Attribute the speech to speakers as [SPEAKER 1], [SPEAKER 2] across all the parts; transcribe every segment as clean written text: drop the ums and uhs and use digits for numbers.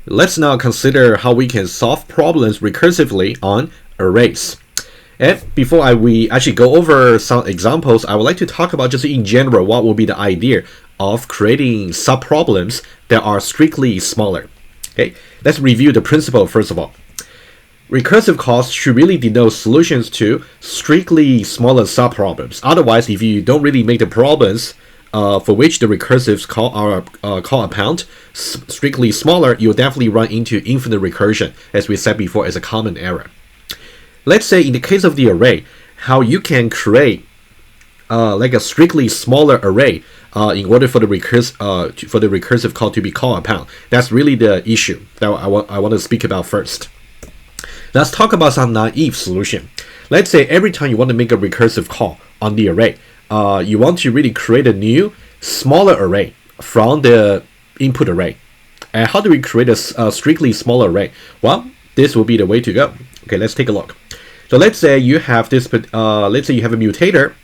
[SPEAKER 1] Let's now consider how we can solve problems recursively on arrays. And before we actually go over some examples, I would like to talk about just in general what will be the idea of creating subproblems that are strictly smaller. Okay, let's review the principle first of all. Recursive calls should really denote solutions to strictly smaller subproblems. Otherwise, if you don't really make the problems for which the recursives call upon strictly smaller, you'll definitely run into infinite recursion, as we said before, as a common error. Let's say in the case of the array, how you can create like a strictly smaller array in order for the recursive call to be called upon. That's really the issue that I want to speak about first. Let's talk about some naive solution. Let's say every time you want to make a recursive call on the array, you want to really create a new smaller array from the input array. And how do we create a strictly smaller array? Well, this will be the way to go. Okay, let's take a look. So let's say you have this. Let's say you have a mutator.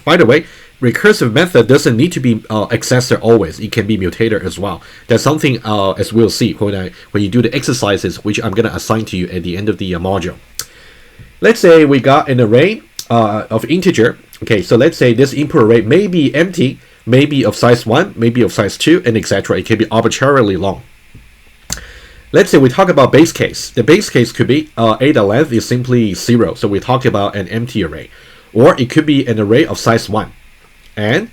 [SPEAKER 1] By the way, recursive method doesn't need to be accessor always. It can be mutator as well. That's something as we'll see when you do the exercises, which I'm gonna assign to you at the end of the module. Let's say we got an array of integer. Okay, so let's say this input array may be empty, maybe of size 1, maybe of size 2, and etc. It can be arbitrarily long. Let's say we talk about base case. The base case could be a.length is simply 0, so we talk about an empty array. Or it could be an array of size 1. And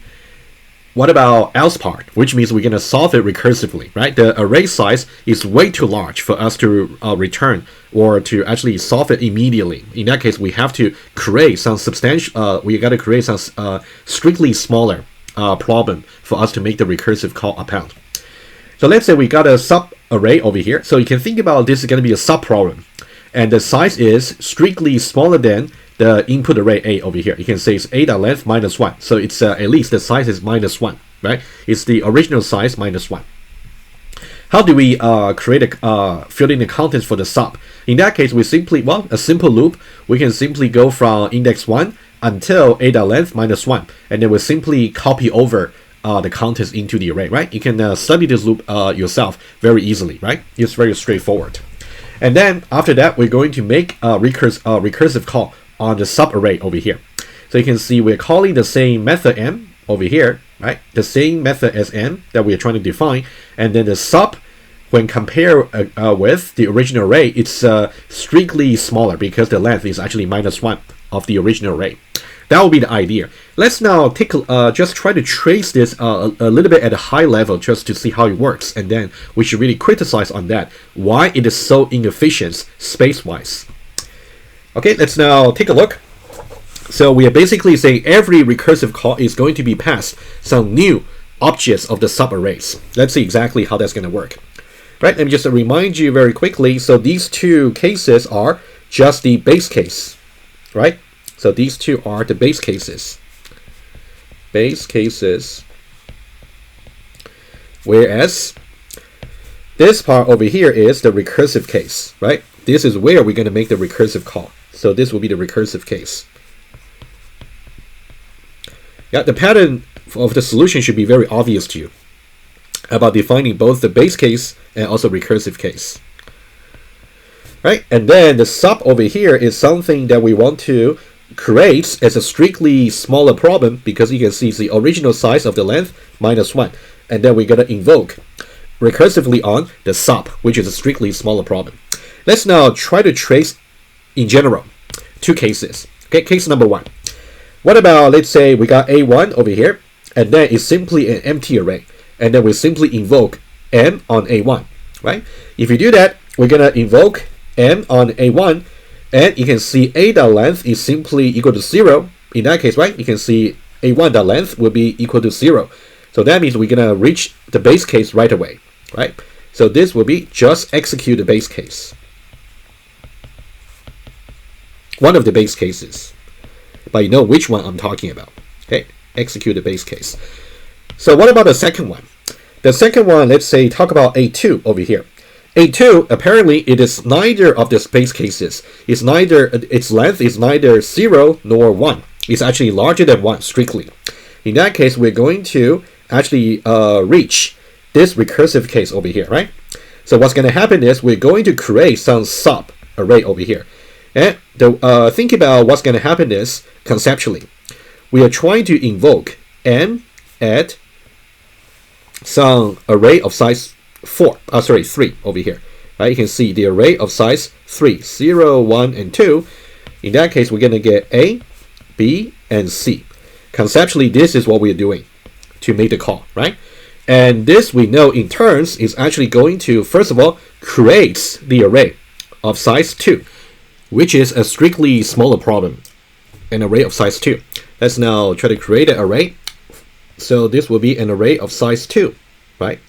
[SPEAKER 1] what about else part, which means we're going to solve it recursively, right? The array size is way too large for us to return or to actually solve it immediately. In that case, we have to create some we got to create some strictly smaller problem for us to make the recursive call upon. So let's say we got a sub array over here. So you can think about this is going to be a sub problem. And the size is strictly smaller than the input array A over here. You can say it's a.length minus 1. So it's at least the size is minus 1, right? It's the original size minus 1. How do we fill in the contents for the sub? In that case, we simply, a simple loop. We can simply go from index 1 until a.length minus 1. And then we simply copy over the contents into the array, right? You can study this loop yourself very easily, right? It's very straightforward. And then after that, we're going to make a recursive call on the subarray over here. So you can see we're calling the same method m over here, right? The same method as m that we're trying to define. And then the sub, when compared with the original array, it's strictly smaller because the length is actually minus 1 of the original array. That will be the idea. Let's now take just try to trace this a little bit at a high level just to see how it works, and then we should really criticize on that, why it is so inefficient space-wise. Okay, let's now take a look. So we are basically saying every recursive call is going to be passed some new objects of the subarrays. Let's see exactly how that's going to work. Right, let me just remind you very quickly. So these two cases are just the base case, right? So these two are the base cases. Base cases. Whereas this part over here is the recursive case, right? This is where we're going to make the recursive call. So this will be the recursive case. Yeah, the pattern of the solution should be very obvious to you about defining both the base case and also recursive case. Right? And then the sub over here is something that we want to create as a strictly smaller problem, because you can see it's the original size of the length minus 1. And then we're going to invoke recursively on the sub, which is a strictly smaller problem. Let's now try to trace in general two cases. Okay, case number 1. What about, let's say we got A1 over here, and then it's simply an empty array. And then we simply invoke M on A1, right? If you do that, we're going to invoke M on A1, and you can see a.length is simply equal to 0. In that case, right, you can see a1.length will be equal to 0. So that means we're going to reach the base case right away, right? So this will be just execute the base case. One of the base cases. But you know which one I'm talking about. Okay, execute the base case. So what about the second one? The second one, let's say, talk about A2 over here. A2, apparently it is neither of the base cases. Its length is neither 0 nor 1. It's actually larger than 1 strictly. In that case, we're going to actually reach this recursive case over here, right? So what's going to happen is we're going to create some sub array over here. And think about what's going to happen is, conceptually, we are trying to invoke n at some array of size 3 over here. Right? You can see the array of size 3, 0, 1, and 2. In that case, we're going to get A, B, and C. Conceptually, this is what we're doing to make the call, right? And this, we know in turns, is actually going to, first of all, create the array of size 2, which is a strictly smaller problem, an array of size 2. Let's now try to create an array. So this will be an array of size 2, right?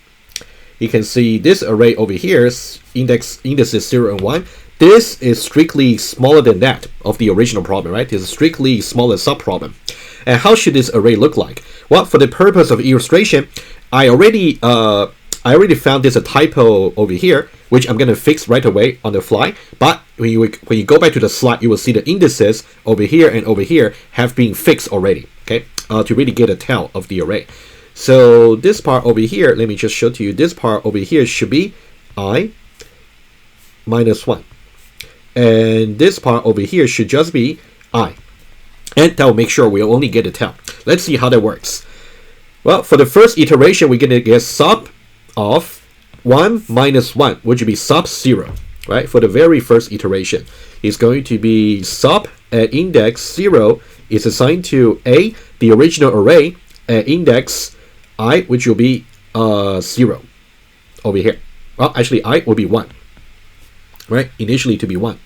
[SPEAKER 1] You can see this array over here is indices 0 and 1. This is strictly smaller than that of the original problem, right? This is a strictly smaller subproblem. And how should this array look like? Well, for the purpose of illustration, I already found there's a typo over here, which I'm going to fix right away on the fly. But when you go back to the slide, you will see the indices over here and over here have been fixed already, okay? To really get a tell of the array. So this part over here, let me just show to you, this part over here should be I minus 1. And this part over here should just be I. And that will make sure we'll only get a tell. Let's see how that works. Well, for the first iteration, we're going to get sub of 1 minus 1, which would be sub 0, right? For the very first iteration, it's going to be sub at index 0 is assigned to A, the original array, at index I, which will be 0 over here. Well, actually, I will be 1, right? Initially to be 1,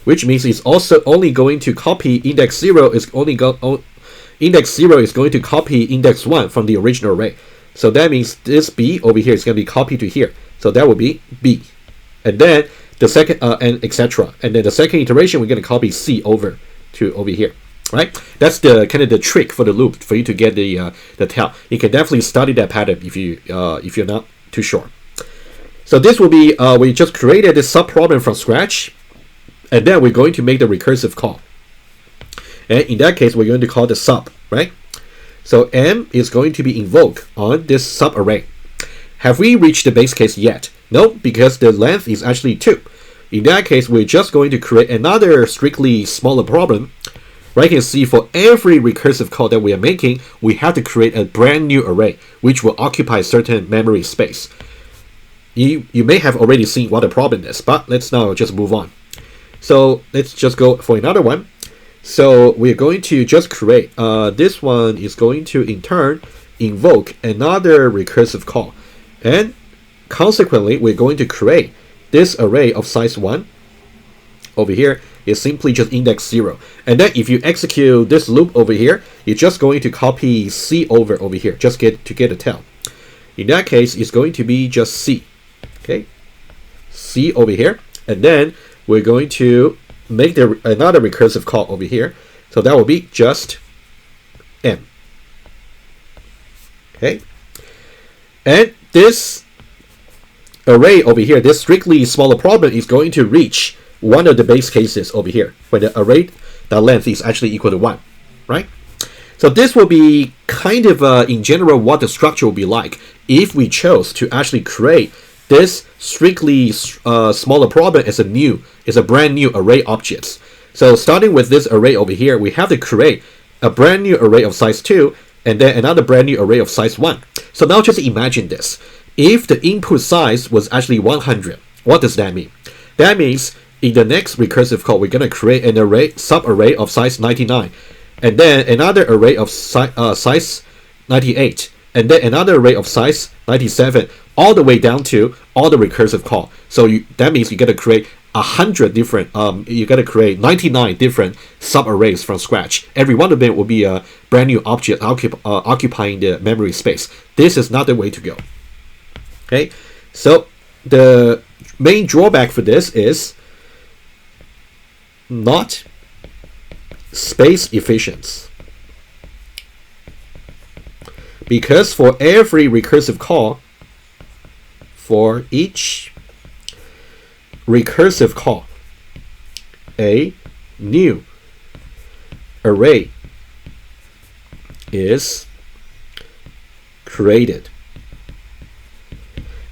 [SPEAKER 1] which means it's also only going to copy index 0 is index 0 is going to copy index 1 from the original array. So that means this B over here is going to be copied to here. So that will be B. And then the second, and etc. And then the second iteration, we're going to copy C over to over here. Right? That's the kind of the trick for the loop for you to get the tell. You can definitely study that pattern if you're not too sure. So this will be we just created this subproblem from scratch, and then we're going to make the recursive call. And in that case, we're going to call the sub, right? So M is going to be invoked on this sub array. Have we reached the base case yet? No, because the length is actually 2. In that case, we're just going to create another strictly smaller problem. Right, you can see for every recursive call that we are making, we have to create a brand new array, which will occupy certain memory space. You may have already seen what the problem is, but let's now just move on. So let's just go for another one. So we're going to just create, this one is going to in turn invoke another recursive call. And consequently, we're going to create this array of size 1 over here. Is simply just index 0. And then if you execute this loop over here, you're just going to copy C over here, just to get a tell. In that case, it's going to be just C. Okay, C over here. And then we're going to make another recursive call over here. So that will be just M. Okay. And this array over here, this strictly smaller problem is going to reach one of the base cases over here, where the array, the length is actually equal to 1, right? So this will be kind of, in general, what the structure will be like if we chose to actually create this strictly smaller problem as a brand new array objects. So starting with this array over here, we have to create a brand new array of size 2, and then another brand new array of size 1. So now just imagine this. If the input size was actually 100, what does that mean? That means in the next recursive call, we're going to create an array, sub-array of size 99, and then another array of size 98, and then another array of size 97, all the way down to all the recursive call. So that means you got to create 100 different, you got to create 99 different sub-arrays from scratch. Every one of them will be a brand new object occupying the memory space. This is not the way to go. Okay, so the main drawback for this is not space efficient, because for every recursive call, for each recursive call, a new array is created.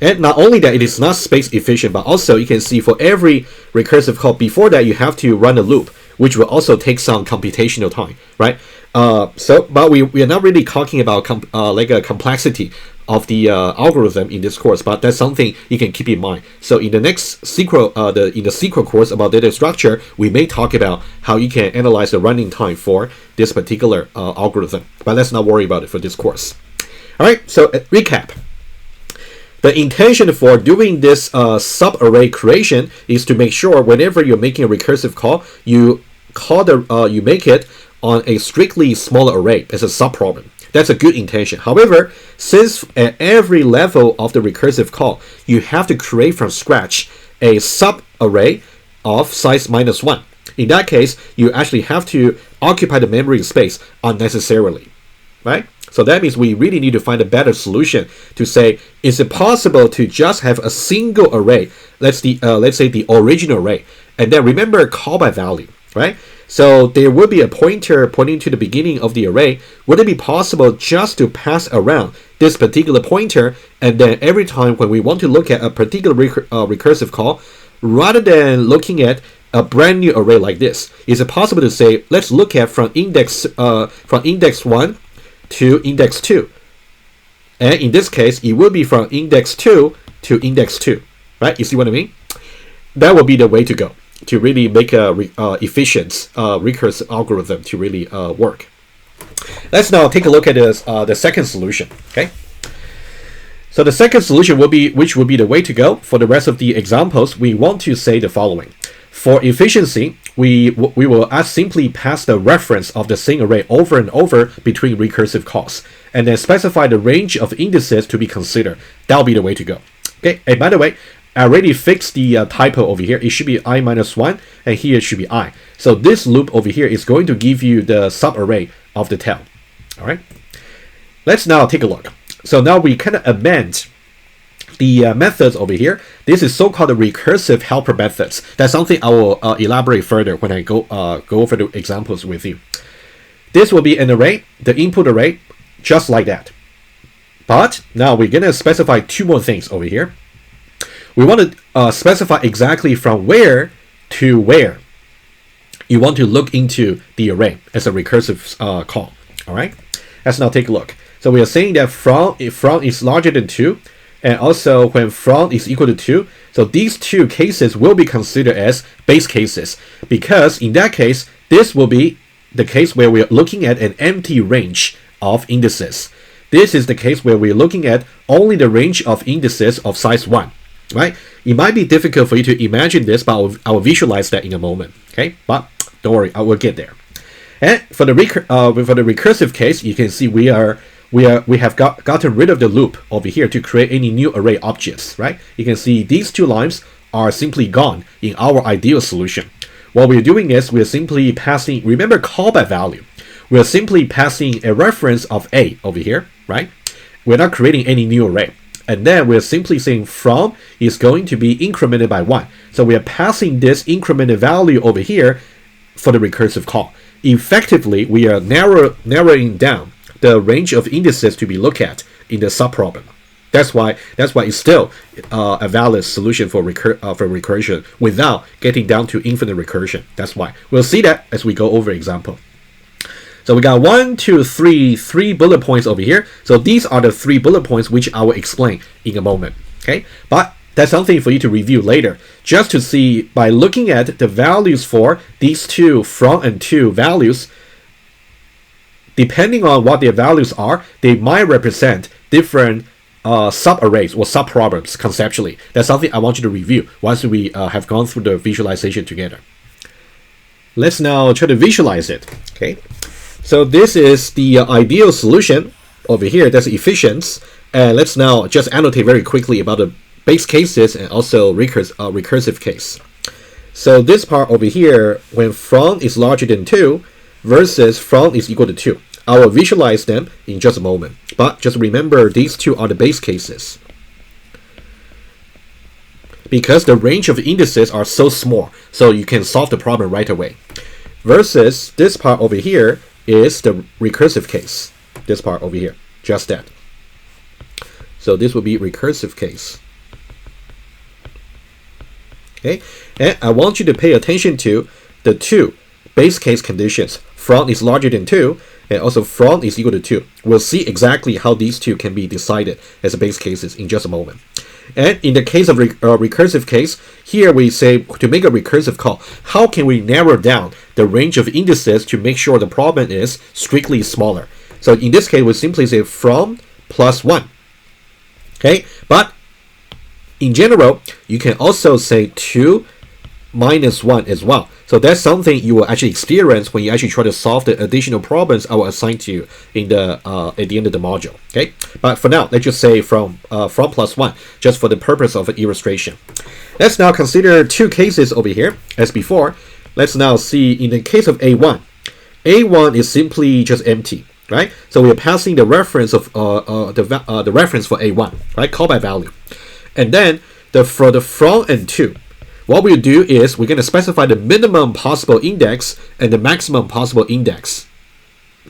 [SPEAKER 1] And not only that, it is not space efficient, but also you can see for every recursive call, before that you have to run a loop, which will also take some computational time, right? But we are not really talking about like a complexity of the algorithm in this course, but that's something you can keep in mind. So in the next sequel, in the sequel course about data structure, we may talk about how you can analyze the running time for this particular algorithm. But let's not worry about it for this course. All right. So recap. The intention for doing this subarray creation is to make sure whenever you're making a recursive call, you make it on a strictly smaller array as a subproblem. That's a good intention. However, since at every level of the recursive call, you have to create from scratch a subarray of size -1. In that case, you actually have to occupy the memory space unnecessarily, right? So that means we really need to find a better solution to say, is it possible to just have a single array, let's say the original array, and then remember call by value, right? So there will be a pointer pointing to the beginning of the array. Would it be possible just to pass around this particular pointer, and then every time when we want to look at a particular recursive call, rather than looking at a brand new array like this, is it possible to say, let's look at from index 1 to index 2, and in this case it will be from index 2 to index 2, right? You see what I mean? That would be the way to go to really make a efficient recursive algorithm to really work. Let's now take a look at the second solution. Okay, so the second solution will be, which will be the way to go for the rest of the examples. We want to say the following: for efficiency, we will simply pass the reference of the same array over and over between recursive calls, and then specify the range of indices to be considered. That'll be the way to go. Okay, and by the way, I already fixed the typo over here. It should be I-1, and here it should be I. So this loop over here is going to give you the subarray of the tail. All right. Let's now take a look. So now we kind of amend the methods over here. This is so-called the recursive helper methods. That's something I will elaborate further when I go over the examples with you. This will be an array, the input array, just like that. But now we're gonna specify two more things over here. We want to specify exactly from where to where you want to look into the array as a recursive call. All right, let's now take a look. So we are saying that if from is larger than 2, and also when from is equal to 2, so these two cases will be considered as base cases, because in that case, this will be the case where we are looking at an empty range of indices. This is the case where we're looking at only the range of indices of size 1. Right? It might be difficult for you to imagine this, but I will visualize that in a moment. Okay, but don't worry, I will get there. And for the recursive case, you can see we have gotten rid of the loop over here to create any new array objects. Right? You can see these two lines are simply gone in our ideal solution. What we're doing is we're simply passing. Remember, call by value. We're simply passing a reference of A over here. Right? We're not creating any new array. And then we're simply saying from is going to be incremented by 1. So we are passing this incremented value over here for the recursive call. Effectively, we are narrowing down the range of indices to be looked at in the subproblem. That's why it's still a valid solution for recursion without getting down to infinite recursion. That's why. We'll see that as we go over example. So we got 1, 2, 3, 3 bullet points over here. So these are the 3 bullet points which I will explain in a moment. Okay, but that's something for you to review later, just to see by looking at the values for these two from and to values. Depending on what their values are, they might represent different subarrays or subproblems conceptually. That's something I want you to review once we have gone through the visualization together. Let's now try to visualize it. Okay. So this is the ideal solution over here. That's efficient. And let's now just annotate very quickly about the base cases and also recursive case. So this part over here, when from is larger than 2 versus from is equal to 2. I will visualize them in just a moment. But just remember, these two are the base cases, because the range of indices are so small, so you can solve the problem right away. Versus this part over here is the recursive case. This part over here, just that. So this will be recursive case. Okay, and I want you to pay attention to the two base case conditions. From is larger than 2, and also from is equal to 2. We'll see exactly how these two can be decided as base cases in just a moment. And in the case of recursive case, here we say to make a recursive call, how can we narrow down the range of indices to make sure the problem is strictly smaller? So in this case, we simply say from plus 1. Okay, but in general, you can also say 2 minus 1 as well. So that's something you will actually experience when you actually try to solve the additional problems I will assign to you in the at the end of the module. Okay, but for now, let's just say from plus 1, just for the purpose of an illustration. Let's now consider two cases over here as before. Let's now see in the case of A1. A1 is simply just empty, right? So we're passing the reference of the reference for A1, right? Call by value, and then for the from and to. What we'll do is we're going to specify the minimum possible index and the maximum possible index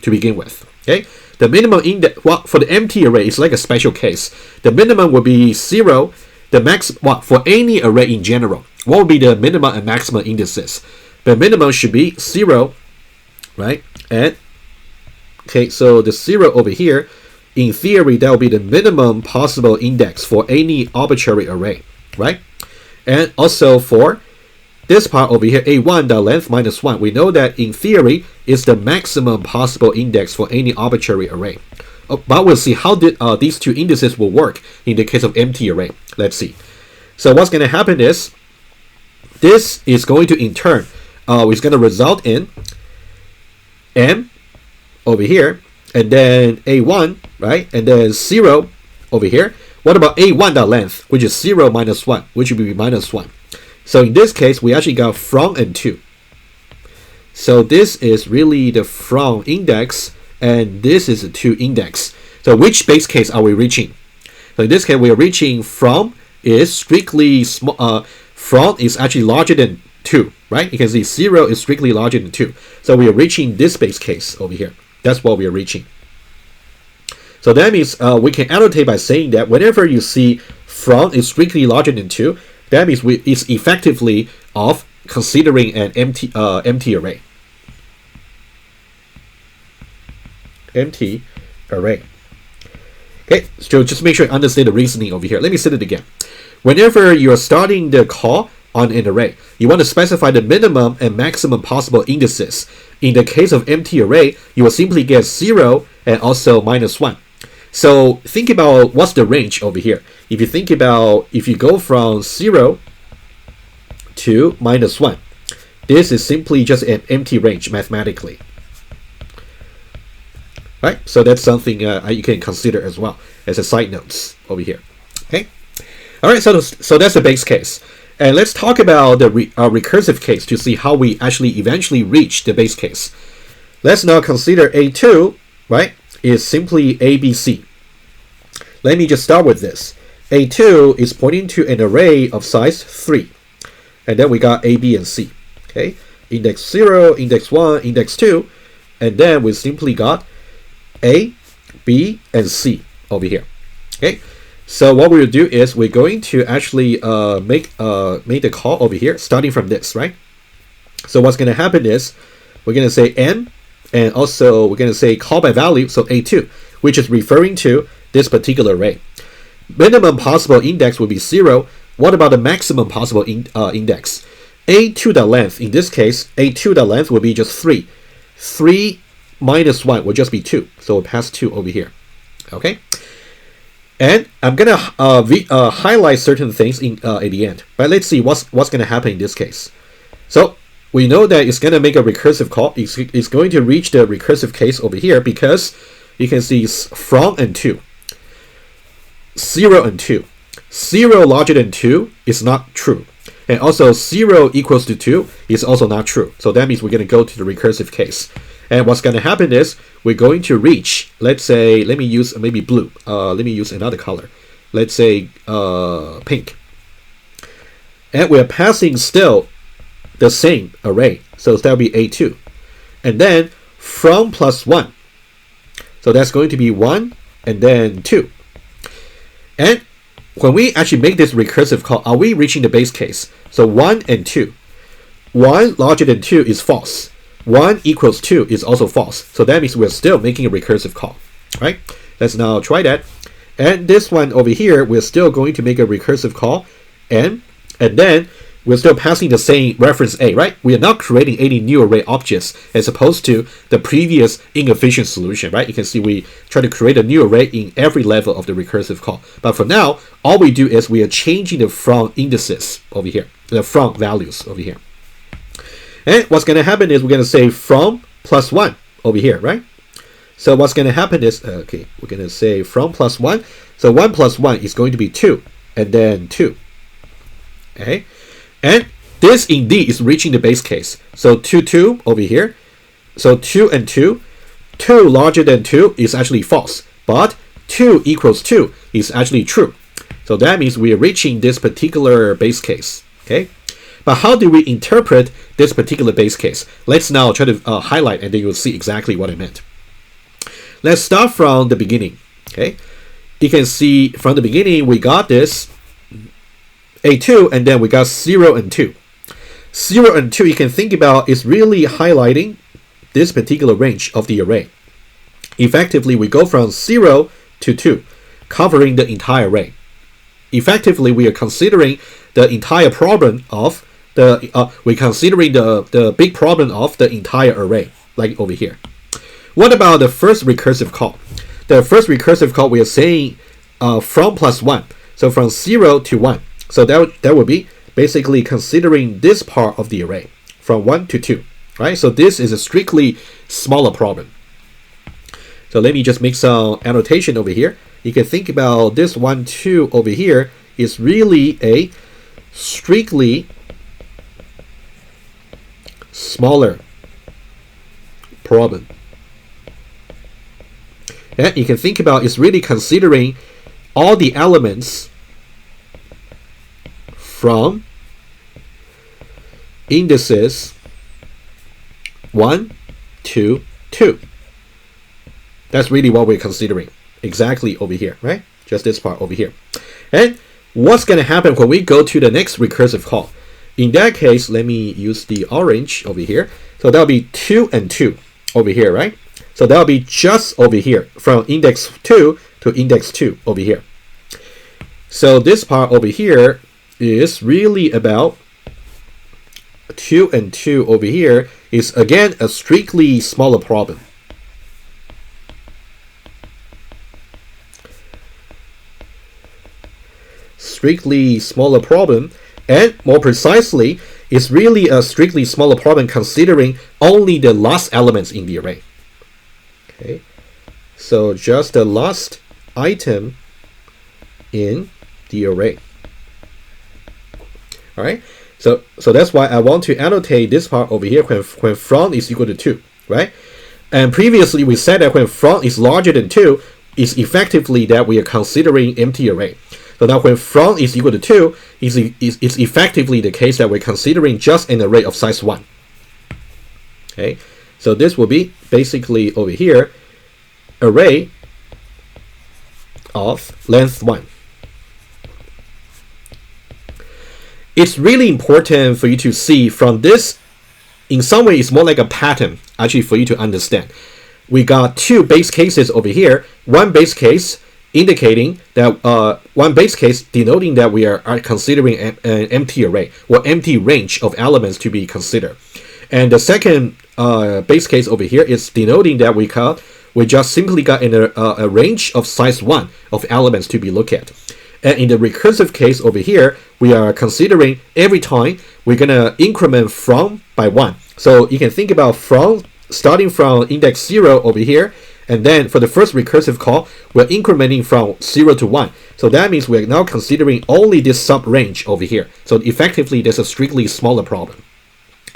[SPEAKER 1] to begin with. Okay, the minimum index, well, for the empty array, it's like a special case. The minimum will be 0. The max, well, for any array in general, what will be the minimum and maximum indices? The minimum should be 0, right? And okay, so the 0 over here, in theory, that will be the minimum possible index for any arbitrary array, right? And also for this part over here, A1, the length minus 1, we know that in theory is the maximum possible index for any arbitrary array. But we'll see how these two indices will work in the case of empty array. Let's see. So what's going to happen is this is going to in turn is going to result in M over here, and then A1, right? And then 0 over here. What about A1 dot length, which is 0 minus 1, which would be minus 1. So in this case, we actually got from and to. So this is really the from index, and this is the to index. So which base case are we reaching? So in this case, we are reaching from is strictly small. From is actually larger than 2, right? You can see 0 is strictly larger than 2. So we are reaching this base case over here. That's what we are reaching. So that means we can annotate by saying that whenever you see from is strictly larger than 2, that means it's effectively of considering an empty array. Empty array. Okay, so just make sure you understand the reasoning over here. Let me say it again. Whenever you are starting the call on an array, you want to specify the minimum and maximum possible indices. In the case of empty array, you will simply get 0 and also minus 1. So think about what's the range over here. If you think about, if you go from 0 to minus 1, this is simply just an empty range mathematically. Right? So that's something you can consider as well as a side notes over here. Okay. All right. So that's the base case, and let's talk about the recursive case to see how we actually eventually reach the base case. Let's now consider A2. Right? Is simply ABC. Let me just start with this. A2 is pointing to an array of size 3. And then we got A, B, and C. Okay, index 0, index 1, index 2. And then we simply got A, B, and C over here. Okay, so what we'll do is we're going to actually make the call over here starting from this, right? So what's going to happen is we're going to say M, and also we're going to say call by value, so A2, which is referring to this particular array. Minimum possible index will be 0. What about the maximum possible index? A2 the length, in this case, A2 the length will be just 3. 3 minus 1 will just be 2. So we'll pass 2 over here. Okay? And I'm going to highlight certain things at the end. But let's see what's going to happen in this case. So we know that it's going to make a recursive call. It's going to reach the recursive case over here because you can see it's from and to. 0 and 2. 0 larger than 2 is not true. And also 0 equals to 2 is also not true. So that means we're going to go to the recursive case. And what's going to happen is we're going to reach, let's say, let me use maybe blue. Let me use another color. Let's say pink. And we're passing still the same array. So that'll be A2. And then from plus 1. So that's going to be 1 and then 2. And when we actually make this recursive call, are we reaching the base case? So 1 and 2. 1 larger than 2 is false. 1 equals 2 is also false. So that means we're still making a recursive call, right? Let's now try that. And this one over here, we're still going to make a recursive call, and then we're still passing the same reference A, right? We are not creating any new array objects as opposed to the previous inefficient solution, right? You can see we try to create a new array in every level of the recursive call. But for now, all we do is we are changing the from indices over here, the from values over here. And what's going to happen is we're going to say from plus 1 over here, right? So what's going to happen is, okay, we're going to say from plus 1. So 1 plus 1 is going to be 2, and then 2. Okay, and this indeed is reaching the base case. So 2, 2 over here. So 2 and 2. 2 larger than 2 is actually false, but 2 equals 2 is actually true. So that means we are reaching this particular base case. Okay, but how do we interpret this particular base case? Let's now try to highlight, and then you'll see exactly what I meant. Let's start from the beginning. Okay, you can see from the beginning we got this A2, and then we got 0 and 2. 0 and 2, you can think about, is really highlighting this particular range of the array. Effectively, we go from 0 to 2, covering the entire array. Effectively, we are considering the entire problem of the we're considering the big problem of the entire array, like over here. What about the first recursive call? The first recursive call, we are saying from plus 1, so from 0 to 1. So that would be basically considering this part of the array from 1 to 2, right? So this is a strictly smaller problem. So let me just make some annotation over here. You can think about this 1, 2 over here is really a strictly smaller problem. And you can think about it's really considering all the elements from indices 1 to 2. That's really what we're considering exactly over here, right? Just this part over here. And what's going to happen when we go to the next recursive call? In that case, let me use the orange over here. So that'll be 2 and 2 over here, right? So that'll be just over here from index 2 to index 2 over here. So this part over here is really about 2 and 2 over here is again a strictly smaller problem. Strictly smaller problem, and more precisely, it's really a strictly smaller problem considering only the last elements in the array. Okay, so just the last item in the array. All right, so that's why I want to annotate this part over here when from is equal to 2, right? And previously we said that when from is larger than 2, is effectively that we are considering empty array. So now when from is equal to 2, is effectively the case that we're considering just an array of size 1. Okay, so this will be basically over here, array of length 1. It's really important for you to see from this, in some way it's more like a pattern actually for you to understand. We got 2 base cases over here, one base case indicating that one base case denoting that we are considering an empty array or empty range of elements to be considered. And the second base case over here is denoting that we just simply got in a range of size 1 of elements to be looked at. And in the recursive case over here, we are considering every time we're going to increment from by 1. So you can think about from starting from index 0 over here, and then for the first recursive call, we're incrementing from 0 to 1. So that means we're now considering only this sub-range over here. So effectively, there's a strictly smaller problem.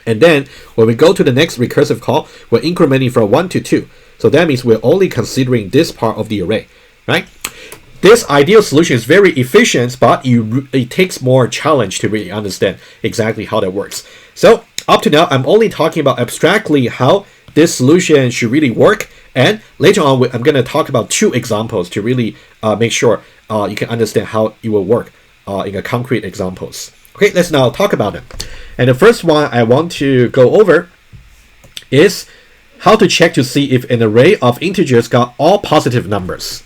[SPEAKER 1] And then when we go to the next recursive call, we're incrementing from 1 to 2. So that means we're only considering this part of the array, right? This ideal solution is very efficient, but it takes more challenge to really understand exactly how that works. So up to now, I'm only talking about abstractly how this solution should really work And later on, I'm going to talk about 2 examples to really make sure you can understand how it will work in a concrete examples. Okay, let's now talk about them. And the first one I want to go over is how to check to see if an array of integers got all positive numbers.